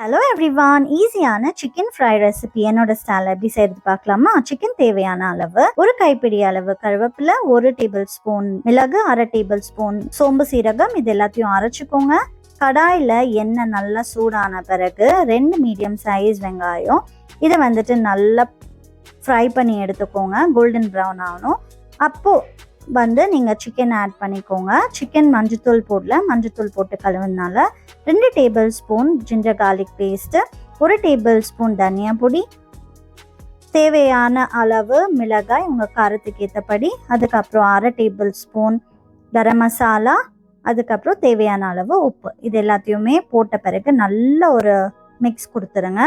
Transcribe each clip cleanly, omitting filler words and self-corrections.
Hello everyone, ஈஸியான chicken fry recipe என்னோட style எப்படி செய்யறது பார்க்கலாமா? சிக்கன் தேவையான அளவு ஒரு கைப்பிடி அளவு கருவேப்பிலை, 1 டேபிள் ஸ்பூன் மிளகு, 1/2 டேபிள் ஸ்பூன் சோம்பு சீரகம், இது எல்லாத்தையும் அரைச்சிக்கோங்க. கடாயில் எண்ணெய் நல்லா சூடான பிறகு 2 மீடியம் சைஸ் வெங்காயம், இதை நல்லா ஃப்ரை பண்ணி எடுத்துக்கோங்க. கோல்டன் ப்ரௌன் ஆகணும். அப்போது நீங்கள் சிக்கன் ஆட் பண்ணிக்கோங்க. சிக்கன் மஞ்சத்தூள் போடல, மஞ்சத்தூள் போட்டு கழுவுனால 2 table spoon ginger garlic paste, 1 table spoon தனியா பொடி, தேவையான அளவு மிளகாய் உங்கள் காரத்துக்கு ஏற்றபடி, அதுக்கப்புறம் 1/2 டேபிள் ஸ்பூன் கரம் மசாலா, அதுக்கப்புறம் தேவையான அளவு உப்பு. இது எல்லாத்தையுமே போட்ட பிறகு நல்ல ஒரு மிக்ஸ் கொடுத்துருங்க.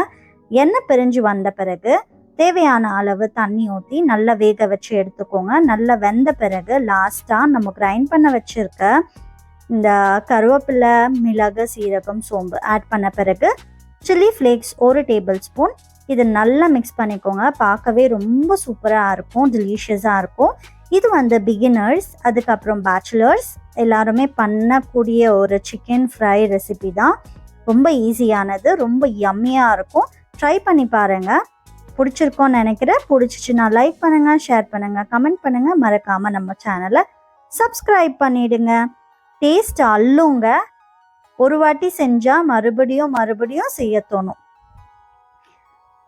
எண்ணெய் பிரிஞ்சு வந்த பிறகு தேவையான அளவு தண்ணி ஊற்றி நல்லா வேக வச்சு எடுத்துக்கோங்க. நல்லா வெந்த பிறகு லாஸ்ட்டாக நம்ம கிரைண்ட் பண்ண வச்சுருக்க இந்த கருவேப்பிலை, மிளகு, சீரகம், சோம்பு ஆட் பண்ண பிறகு சில்லி ஃப்ளேக்ஸ் 1 டேபிள் ஸ்பூன், இது நல்லா மிக்ஸ் பண்ணிக்கோங்க. பார்க்கவே ரொம்ப சூப்பராக இருக்கும், டெலிஷியஸாக இருக்கும். இது பிகினர்ஸ், அதுக்கப்புறம் பேச்சுலர்ஸ் எல்லாருமே பண்ணக்கூடிய ஒரு சிக்கன் ஃப்ரை ரெசிபி தான். ரொம்ப ஈஸியானது, ரொம்ப யம்மியாக இருக்கும். ட்ரை பண்ணி பாருங்கள். பிடிச்சிருக்கோன்னு நினைக்கிறேன். பிடிச்சிச்சுன்னா லைக் பண்ணுங்கள், ஷேர் பண்ணுங்கள், கமெண்ட் பண்ணுங்கள். மறக்காமல் நம்ம சேனலை சப்ஸ்கிரைப் பண்ணிவிடுங்க. டேஸ்ட் அள்ளுங்க. ஒரு வாட்டி செஞ்சால் மறுபடியும் செய்ய தோணும்.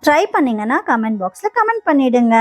ட்ரை பண்ணிங்கன்னா கமெண்ட் பாக்ஸில் கமெண்ட் பண்ணிவிடுங்க.